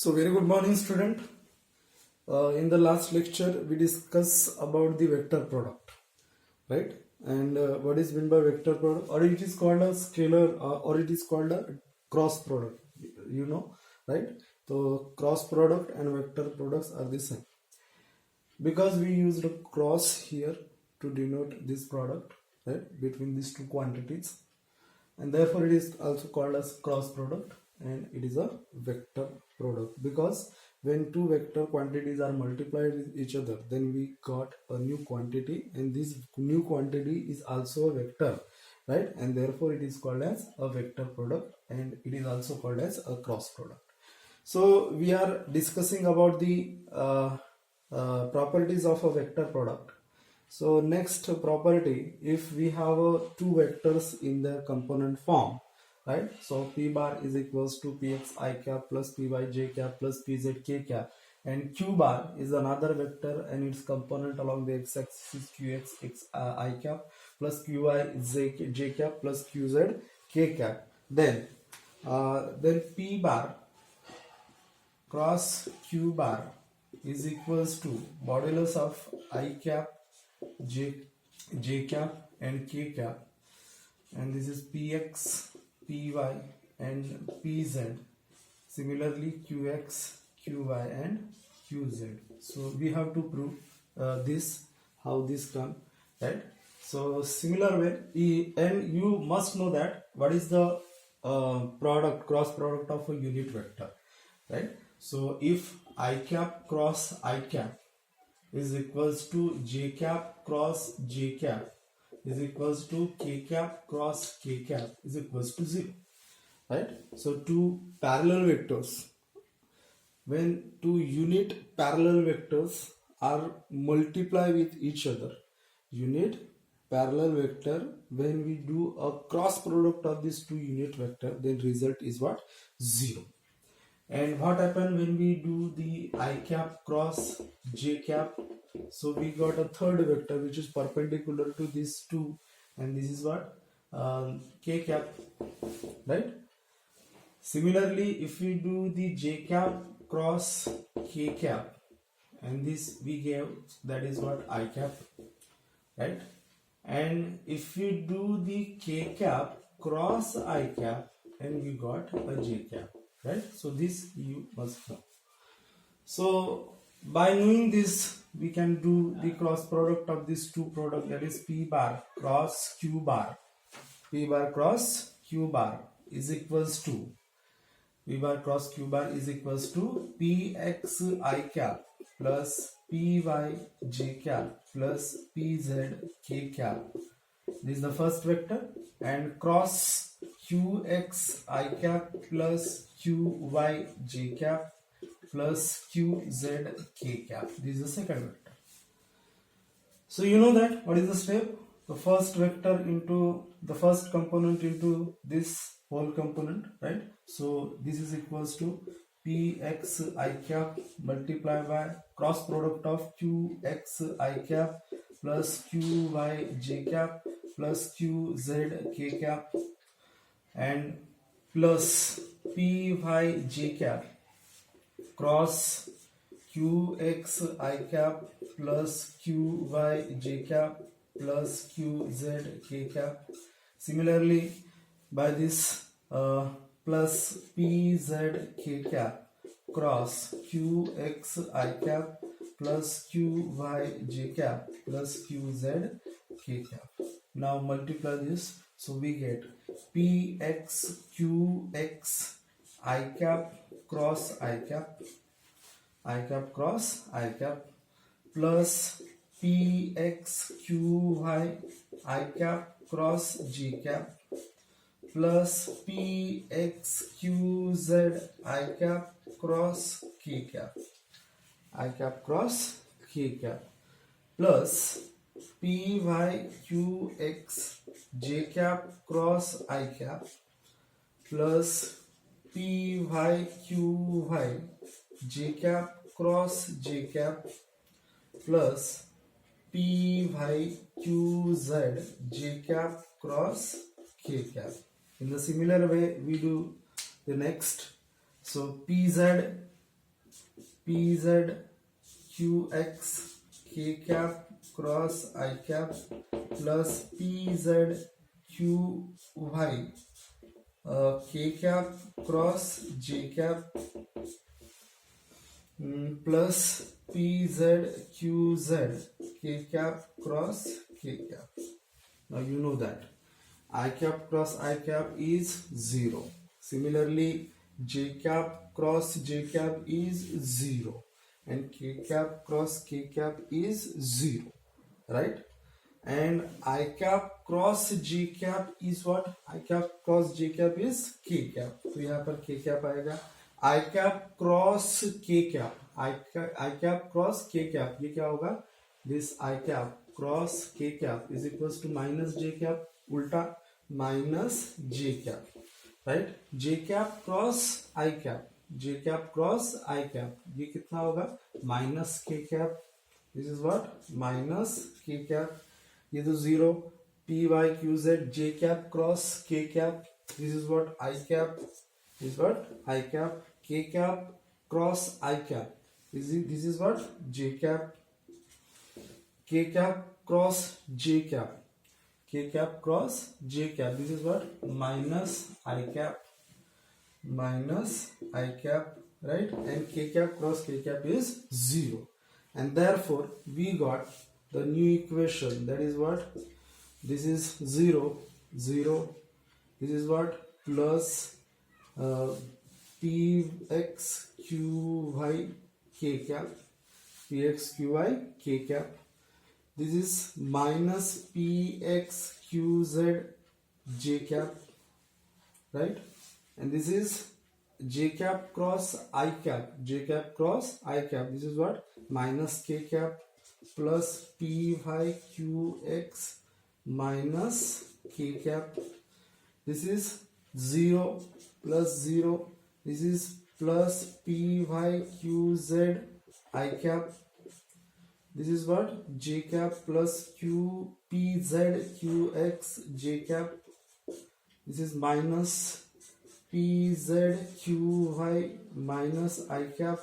So very good morning, student. In the last lecture we discuss about the vector product, right? And what is meant by vector product, or it is called a scalar, or it is called a cross product, right? So cross product and vector products are the same because we used a cross here to denote this product, right, between these two quantities, and therefore it is also called as cross product, and it is a vector product because when two vector quantities are multiplied with each other, then we got a new quantity, and this new quantity is also a vector, right? And therefore it is called as a vector product, and it is also called as a cross product. So we are discussing about the properties of a vector product. So next property, if we have two vectors in the component form, right? So p bar is equals to px I cap plus py j cap plus pz k cap, and q bar is another vector and its component along the x-axis is qx I cap plus qy j cap plus qz k cap. Then p bar cross q bar is equals to modulus of I cap j cap and k cap, and this is px py and pz, similarly qx qy and qz. So we have to prove this, how this come, right? So similar way, and you must know that what is the cross product of a unit vector, right? So if I cap cross I cap is equals to j cap cross j cap is equals to k cap cross k cap is equals to 0, right? So two parallel vectors, when two unit parallel vectors are multiply with each other, unit parallel vector, when we do a cross product of these two unit vector, then result is what? 0. And what happened when we do the I cap cross j cap? So we got a third vector which is perpendicular to these two, and this is what? K cap, right? Similarly, if we do the j cap cross k cap, and this we gave, that is what? I cap, right? And if we do the k cap cross I cap, and we got a j cap, right? So this you must know. So by knowing this, we can do the cross product of these two product, that is p bar cross q bar. P bar cross q bar is equals to p bar cross q bar is equals to px I cap plus py j cap plus pz k cap. This is the first vector, and cross qx I cap plus qy j cap plus qz k cap. This is the second vector. So you know that what is the step? The first vector into the first component into this whole component, right? So this is equals to px I cap multiplied by cross product of qx I cap plus qy j cap plus qz k cap, and plus py j cap cross qx I cap plus qy j cap plus qz k cap. Similarly, by this plus pz k cap cross qx I cap plus qy j cap plus qz k cap. Now multiply this, so we get px qx I cap cross I cap cross I cap plus px qy I cap cross j cap plus px qz I cap cross k cap, I cap cross k cap, plus py qx j cap cross I cap plus py qy j cap cross j cap plus py qz j cap cross k cap. In the similar way we do the next. So pz pz qx k cap cross I cap plus pz qy k cap cross j cap plus pzqz k cap cross k cap. Now you know that I cap cross I cap is 0. Similarly, j cap cross j cap is 0 and k cap cross k cap is 0, right? And I cap cross j cap is what? I cap cross j cap is k cap. तो यहाँ पर k cap आएगा. I cap cross k cap. I cap cross k cap. ये क्या होगा? This I cap cross k cap is equals to minus j cap. उल्टा minus j cap, right? J cap cross I cap. J cap cross I cap. ये कितना होगा? Minus k cap. This is what? Minus k cap. ये तो 0. P y q z j cap cross k cap. This is what? I cap. This is what? I cap. K cap cross I cap. This is what? J cap. K cap cross j cap. K cap cross j cap. This is what? Minus I cap. Minus I cap, right? And k cap cross k cap is 0. And therefore, we got the new equation. That is what? This is 0, 0. This is what? Plus px qy k cap. Px qy k cap. This is minus px qz j cap, right? And this is j cap cross I cap. J cap cross I cap. This is what? Minus k cap plus py qx minus k cap. This is 0 plus 0. This is plus py qz I cap. This is what? J cap plus q pz qx j cap. This is minus pz qy minus I cap,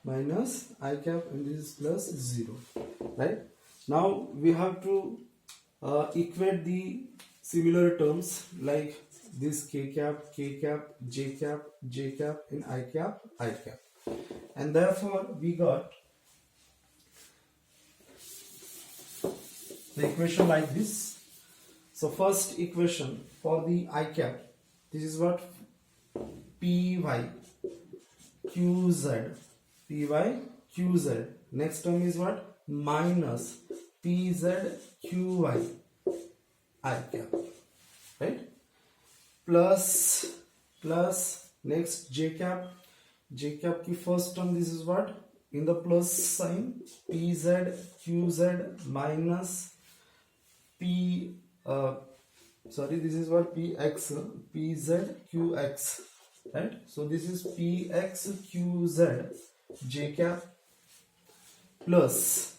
minus I cap, and this is plus 0, right? Now we have to equate the similar terms like this k cap, j cap, and I cap, and therefore we got the equation like this. So first equation for the I cap, this is what? py qz, py qz. Next term is what? Minus pz qy I cap, right? Plus next j cap. J cap की first term, this is what? In the plus sign, pz qz minus this is what? Px pz qx, right? So this is px qz j cap plus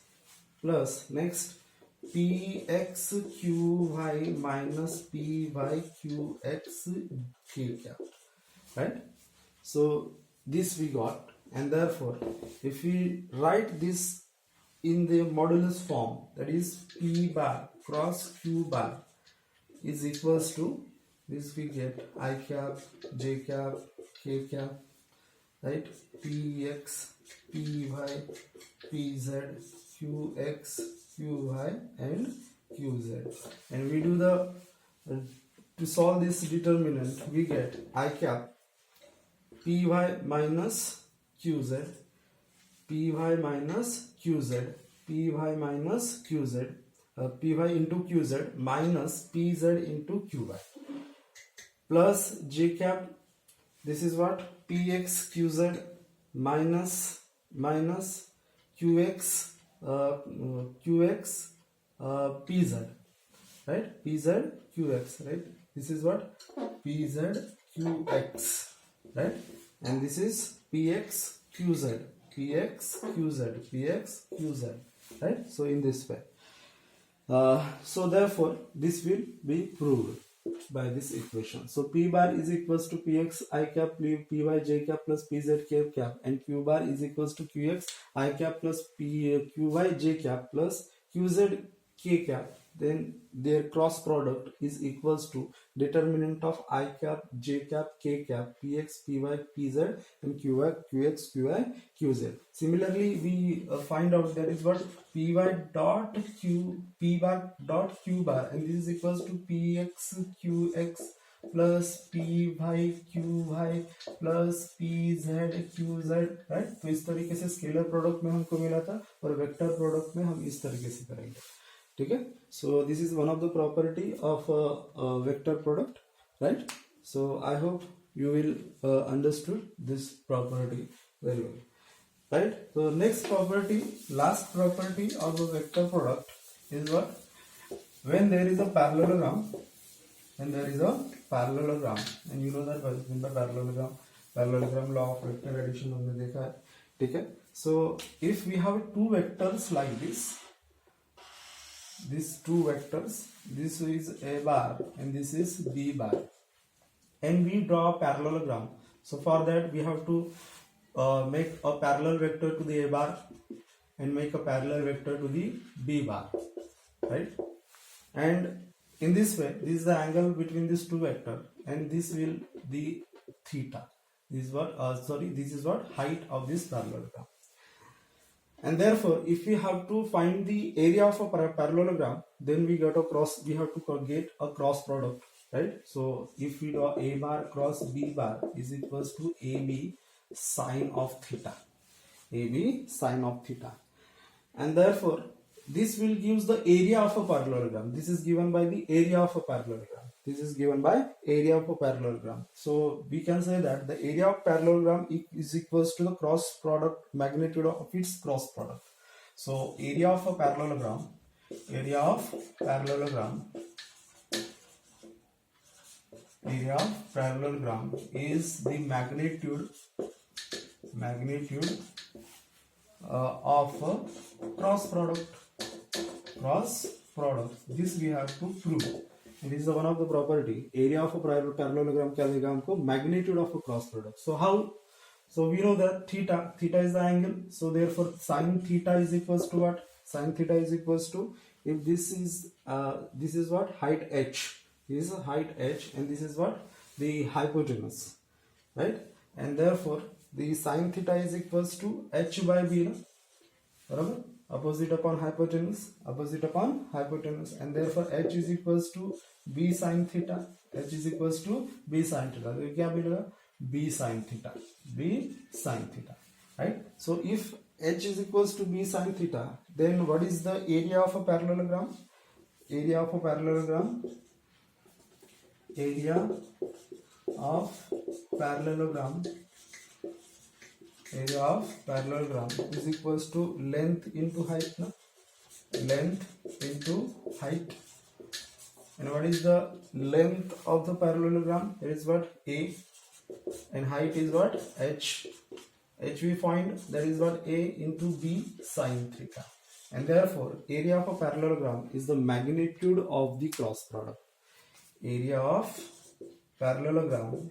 next px qy minus py qx k cap, right? So this we got, and therefore if we write this in the modulus form, that is p bar cross q bar is equals to this, we get I cap, j cap, k cap, right? px py pz qx qy and qz, and we do the to solve this determinant, we get I cap py minus qz, py minus qz, py minus qz, py into qz minus pz into qy, plus j cap. This is what? px qz minus qx pz, right? pz qx, right? This is what? pz qx, right? And this is px qz, right? So in this way, so therefore this will be proved. by this equation. So P bar is equals to Px I cap Py j cap plus Pz k cap, and Q bar is equals to Qx I cap plus Qy j cap plus Qz k cap. Then their cross product is equals to determinant of I cap, j cap, k cap, Px, Py, Pz, and Qy, Qx, Qy, Qz. Similarly, we find out that is what Py dot Q, P bar dot Q bar, and this is equals to Px, Qx plus Py, Qy plus Pz, Qz, right? तो इस तरीके से scalar product में हमको मिला था और vector product में हम इस तरीके से करेंगे. ठीक है. So this is one of the property of a vector product, right? So I hope you will understood this property very well, right? So next property, last property of a vector product is what? When there is a parallelogram, and you know that in the parallelogram law of vector addition हमने देखा है. ठीक है. So if we have two vectors like this, these two vectors, this is A bar and this is B bar, and we draw a parallelogram. So for that we have to make a parallel vector to the A bar and make a parallel vector to the B bar, right? And in this way, this is the angle between these two vectors, and this will be theta. This is what this is what height of this parallelogram. And therefore, if we have to find the area of a parallelogram, then we have to get a cross product, right? So if we do A bar cross B bar is equals to AB sine of theta. AB sine of theta. And therefore, this will give the area of a parallelogram. This is given by the area of a parallelogram. This is given by area of a parallelogram. So we can say that the area of parallelogram is equals to the cross product magnitude of its cross product. So area of parallelogram is the magnitude of a cross product. This we have to prove. And this is one of the property. Area of a parallelogram क्या देगा हमको? Magnitude of a cross product. So how? So we know that theta is the angle. So therefore sine theta is equals to what? Sine theta is equals to, if this is what? Height h. This is height h, and this is what? The hypotenuse, right? And therefore the sine theta is equals to h by b, no? बराबर? Opposite upon hypotenuse, and therefore h is equals to b sine theta. तो ये क्या मिलेगा? b sine theta, right? So if h is equals to b sine theta, then what is the area of a parallelogram? Area of parallelogram is equals to length into height, no? Length into height. And what is the length of the parallelogram? It is what? A. And height is what? H. H we find, that is what? A into b sine theta. And therefore area of a parallelogram is the magnitude of the cross product. Area of parallelogram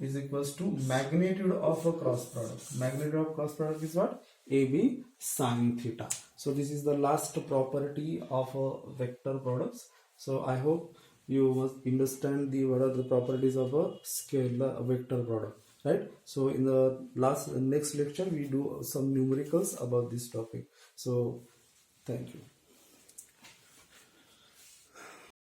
is equals to magnitude of a cross product. Magnitude of cross product is what? AB sine theta. So this is the last property of a vector products. So I hope you must understand what are the properties of a scalar vector product, right? So in the next lecture we do some numericals about this topic. So thank you.